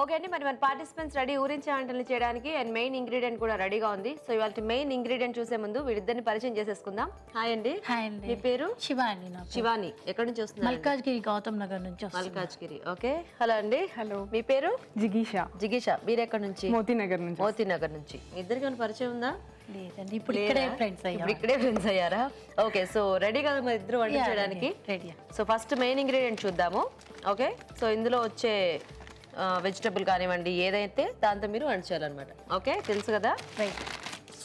Okay అండి, మరి మన పార్టిసిపెంట్స్ రెడీ ఊరించే వంటలు చేయడానికి అండ్ మెయిన్ ఇంగ్రీడియంట్ కూడా రెడీగా ఉంది. సో ఇవాళ మెయిన్ ఇంగ్రీడియంట్ చూసే ముందు వీళ్ళిద్దరిని పరిచయం చేసేసుకుందాం. హాయ్ అండి. హాయ్ అండి. మీ పేరు? శివాని. శివాని. ఎక్కడి నుంచి వస్తున్నారు? మల్కాజ్గిరి, గౌతమ్ నగర్ నుంచి. మల్కాజ్గిరి. ఓకే. హలో అండి. హలో. మీ పేరు? జిగీషా. జిగీషా. మీరు ఎక్కడి నుంచి? మోతీనగర్ నుంచి. మోతీనగర్ నుంచి. ఇద్దరికి ఏమైనా పరిచయం ఉందా? లేదండి, ఇప్పుడు ఇక్కడే ఫ్రెండ్స్ అయ్యారు. ఇక్కడే ఫ్రెండ్స్ అయ్యారా? ఓకే. సో రెడీ కదా మరి ఇద్దరు వంట చేయడానికి? Ready. So first main ingredient చూద్దాము. ఓకే. సో ఇందులో వచ్చే వెజిటబుల్ కానివ్వండి ఏదైతే దాంతో మీరు వంట చేయాలన్నమాట. ఓకే, తెలుసు కదా? రైట్.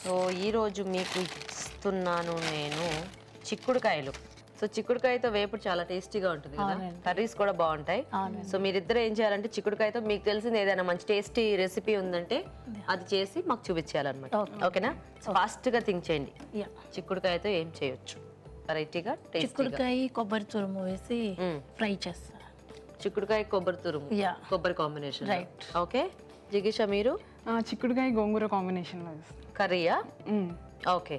సో ఈరోజు మీకు ఇస్తున్నాను నేను చిక్కుడుకాయలు. సో చిక్కుడుకాయతో వేపుడు చాలా టేస్టీగా ఉంటుంది కదా, కర్రీస్ కూడా బాగుంటాయి. సో మీరిద్దరు ఏం చేయాలంటే చిక్కుడుకాయతో మీకు తెలిసింది ఏదైనా మంచి టేస్టీ రెసిపీ ఉందంటే అది చేసి మాకు చూపించాలన్నమాట. ఓకేనా? ఫాస్ట్ గా థింక్ చేయండి. చిక్కుడుకాయతో ఏం చేయొచ్చు వెరైటీగా? చిక్కుడుకాయ కొబ్బరి తురుము వేసి ఫ్రై చేస్తారు. చిక్కుడుకాయ కొబ్బరి తురుము, కొబ్బరి కాంబినేషన్. రైట్. ఓకే. జిగీషా మీరు? చిక్కుడుకాయ గోంగూర కాంబినేషన్ లో కర్రీయా? ఓకే.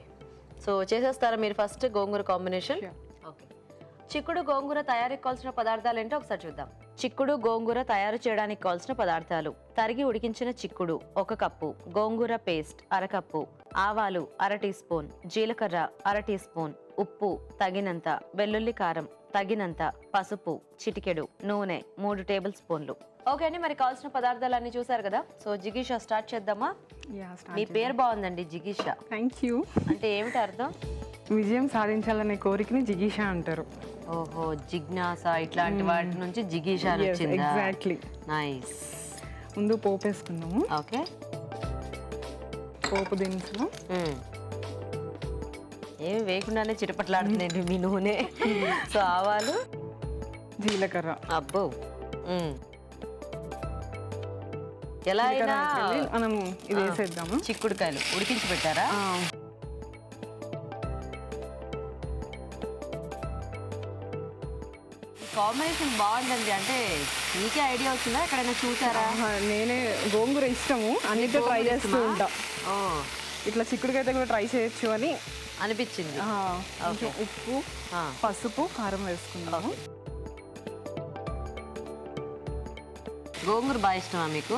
సో చేసేస్తారా మీరు ఫస్ట్ గోంగూర కాంబినేషన్? ఓకే. చిక్కుడు గోంగూర తయారీకి కావాల్సిన పదార్థాలు ఏంటో ఒకసారి చూద్దాం. చిక్కుడు గోంగూర తయారు చేయడానికి కావాల్సిన పదార్థాలు: తరిగి ఉడికించిన చిక్కుడు 1 కప్పు, గోంగూర పేస్ట్ 1/2 కప్పు, ఆవాలు 1/2 టీ స్పూన్, జీలకర్ర 1/2 టీ స్పూన్, ఉప్పు తగినంత, వెల్లుల్లి కారం తగినంత, పసుపు చిటికెడు, నూనె 3 టేబుల్ స్పూన్లు. ఓకే అండి, మరి కావాల్సిన పదార్థాలు అన్ని చూసారు కదా. సో జిగీషా స్టార్ట్ చేద్దామా? మీ పేరు బాగుందండి, జిగీషా. Thank you. అంటే ఏమిటి అర్థం? విజయం సాధించాలనే కోరికని జిగీషా అంటారు. ఓహో, జిజ్ఞాస ఇట్లాంటి వాటి నుంచి జిగీషా వచ్చిందా? ఎగ్జాక్ట్లీ. నైస్. ముందు పోపు వేసుకుందాము. ఓకే. పోపు దినుసులు ఏమి వేయకుండానే చిటపట్లాడుతుంది మీ నూనె. సో ఆవాలు, జీలకర్ర. అబ్బో. ఎలా అయినా మనం ఇది వేసేద్దాము. చిక్కుడుకాయలు ఉడికించి పెట్టారా? కాంబినేషన్ బాగుందండి. అంటే మీకే ఐడియా వచ్చిందా, ఎక్కడైనా చూసారా? నేనే గోంగూర ఇష్టము, అన్నిటితో ట్రై చేస్తూ ఉంటా. ఇట్లా చిక్కుడుకాయతో కూడా ట్రై చేయొచ్చు అని అనిపించింది. ఉప్పు, పసుపు, కారం వేసుకున్నాము. గోంగూర బాగా ఇష్టమా మీకు?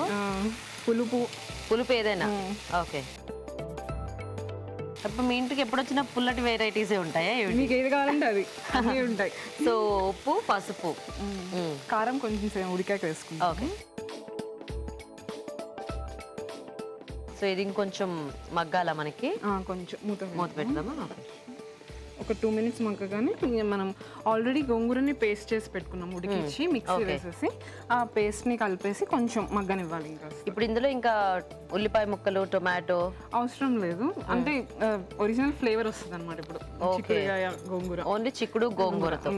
పులుపు. పులుపు ఏదైనా? ఓకే. అప్పుడు మీ ఇంటికి ఎప్పుడు వచ్చినా పుల్లటి వెరైటీసే ఉంటాయా? మీకు ఏది కావాలంటే అది అన్నీ ఉంటాయి. సో ఉప్పు, పసుపు, కారం కొంచెం ఉడికాక వేసుకుంటాం. ఓకే. సో ఇది ఇంకొంచెం మగ్గాల మనకి? కొంచెం మూత పెడతామా? ఒక 2 మినిట్స్ మగ్గగానే మనం ఆల్రెడీ గోంగూరని పేస్ట్ చేసి పెట్టుకున్నాం, ఉడికించి మిక్సీ వేసేసి ఆ పేస్ట్ని కలిపేసి కొంచెం మగ్గనివ్వాలి. ఇంకా ఇప్పుడు ఇందులో ఇంకా ఉల్లిపాయ ముక్కలు, టొమాటో అవసరం లేదు. అంటే ఒరిజినల్ ఫ్లేవర్ వస్తుంది అనమాట. ఇప్పుడు చిక్కుడుకాయ గోంగూర, ఓన్లీ చిక్కుడు గోంగూరతో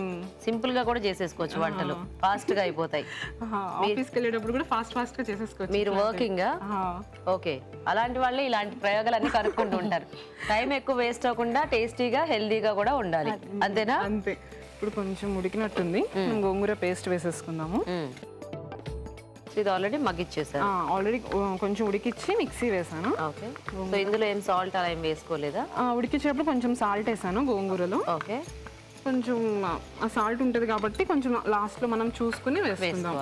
సింపుల్ గా కూడా చేసేసుకోవచ్చు వంటలు, ఫాస్ట్ గా అయిపోతాయి. ఆఫీస్కి వెళ్ళేటప్పుడు కూడా ఫాస్ట్ గా చేసేసుకోవచ్చు. మీరు వర్కింగ్? ఓకే. అలాంటి వాళ్ళే ఇలాంటి ప్రయోగాలన్నీ కనుక్కుంటూ ఉంటారు. టైం ఎక్కువ వేస్ట్ అవ్వకుండా టేస్టీగా హెల్దీగా కూడా ఉండాలి, అంతేనా? అంతే. ఇప్పుడు కొంచెం ఉడికినట్టుంది, గోంగూర పేస్ట్ వేసేసుకుందాము. ఇది ఆల్రెడీ మగ్గిచ్చేసాను. ఆల్రెడీ కొంచెం ఉడికిచ్చి మిక్సీ వేసాను. ఓకే. సో ఇందులో ఏం సాల్ట్ అలా ఏం వేసుకోలేదా? ఉడికించేటప్పుడు కొంచెం సాల్ట్ వేసాను గోంగూరలో. ఓకే. కొంచెం ఆ సాల్ట్ ఉంటుంది కాబట్టి కొంచెం లాస్ట్ లో మనం చూసుకుని వేసుకుందాం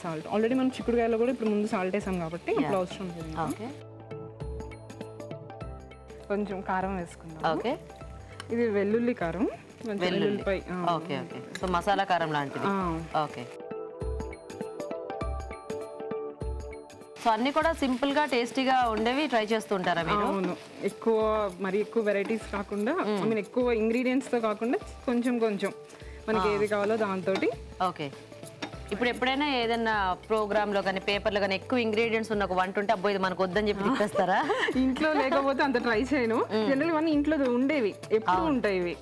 సాల్ట్. ఆల్రెడీ మనం చిక్కుడుకాయలో కూడా ఇప్పుడు ముందు సాల్ట్ వేసాం కాబట్టి ఇప్పుడు అవసరం లేదు. ఓకే. కొంచెం కారం వేసుకుందాం. ఓకే. ఇది వెల్లుల్లి కారం, వెల్లుల్లిపాయ. ఓకే. ఓకే. సో మసాలా కారం లాంటిది. ఓకే. సో అన్ని కూడా సింపుల్ గా టేస్టీగా ఉండేవి ట్రై చేస్తూ ఉంటారా మీరు? అవును. ఎక్కువ వెరైటీస్ కాకుండా, ఐ మీన్ ఎక్కువ ఇంగ్రీడియంట్స్ తో కాకుండా కొంచెం మనకి ఏది కావాలో దాంతో. ఓకే. ఇప్పుడు ఎప్పుడైనా ఏదైనా ప్రోగ్రామ్ లో కానీ పేపర్ లో కానీ ఎక్కువ ఇంగ్రీడియంట్స్ ఉన్న ఒక వంట ఉంటే అబ్బో ఇది మనకు వద్దని చెప్పి తిప్పేస్తారా? ఇంట్లో లేకపోతే అంత ట్రై చేయను. జనరల్ ఇవన్నీ ఇంట్లో ఉండేవి, ఎప్పుడు ఉంటాయి ఇవి.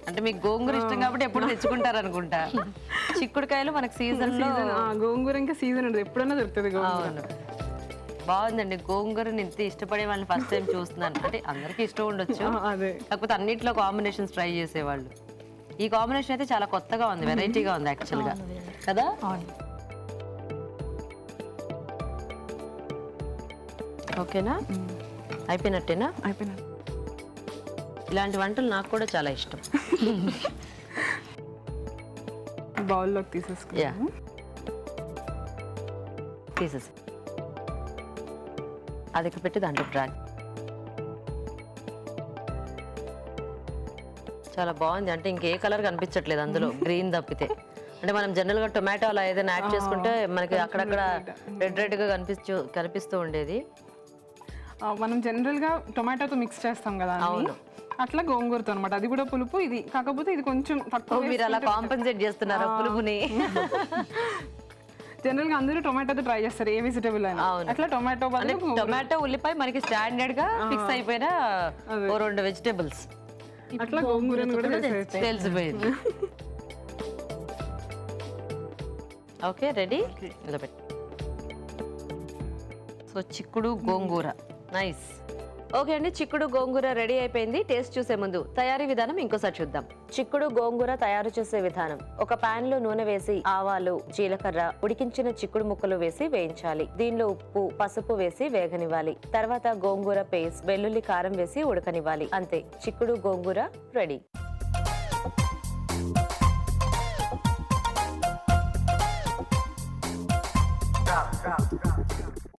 అంటే మీకు గోంగూర ఇష్టం కాబట్టి ఎప్పుడు తెచ్చుకుంటారు అనుకుంటా. చిక్కుడుకాయలు మనకి సీజన్ లో, గోంగూర ఇంకా సీజన్ ఉంటుంది, ఎప్పుడైనా దొరుకుతుంది గోంగూర. బాగుందండి. గోంగూరని ఇంత ఇష్టపడే వాళ్ళని ఫస్ట్ టైం చూస్తున్నాను. అంటే అందరికి ఇష్టం ఉండొచ్చు, కాకపోతే అన్నిట్లో కాంబినేషన్స్ ట్రై చేసేవాళ్ళు. ఈ కాంబినేషన్ అయితే చాలా కొత్తగా ఉంది, వెరైటీగా ఉంది యాక్చువల్ గా కదా. ఓకేనా? అయిపోయినట్టేనా? అయిపోయినట్టు. ఇలాంటి వంటలు నాకు కూడా చాలా ఇష్టం. బౌల్లోకి తీసేసుకున్నాము. తీసేసి అది ఇక్కడ పెట్టి దాంట్లో డ్రాగ్. చాలా బాగుంది. అంటే ఇంకే కలర్ కనిపించట్లేదు అందులో గ్రీన్ తప్పితే. అంటే మనం జనరల్ గా టొమాటో అలా ఏదైనా యాడ్ చేసుకుంటే మనకి అక్కడక్కడ రెడ్ గా కనిపిస్తూ ఉండేది. మనం జనరల్ గా టొమాటోతో మిక్స్ చేస్తాం కదా, అట్లా గోంగూరతో అనమాట. అది కూడా పులుపు, ఇది కాకపోతే ఇది కొంచెం తక్కువ. మీరు అలా కాంపెన్సేట్ చేస్తున్నారు పులుపుని. జనరల్ గా అందరూ టొమాటోతో ట్రై చేస్తారు ఏ వెజిటబుల్ అని. అట్లా టొమాటో ఉల్లిపాయ మనకి స్టాండర్డ్ గా ఫిక్స్ అయిపోయిన 2 వెజిటబుల్స్. అట్లా గోంగూరని కూడా తెలిసిపోయింది. Okay, ready. సో చిక్కుడు గోంగూర నైస్. ఓకే అండి, చిక్కుడు గోంగూర రెడీ అయిపోయింది. టేస్ట్ చూసే ముందు తయారీ విధానం ఇంకోసారి చూద్దాం. చిక్కుడు గోంగూర తయారు చేసే విధానం: ఒక పాన్ లో నూనె వేసి ఆవాలు, జీలకర్ర, ఉడికించిన చిక్కుడు ముక్కలు వేసి వేయించాలి. దీనిలో ఉప్పు, పసుపు వేసి వేగనివ్వాలి. తర్వాత గోంగూర పేస్ట్, వెల్లుల్లి, కారం వేసి ఉడకనివ్వాలి. అంతే, చిక్కుడు గోంగూర రెడీ.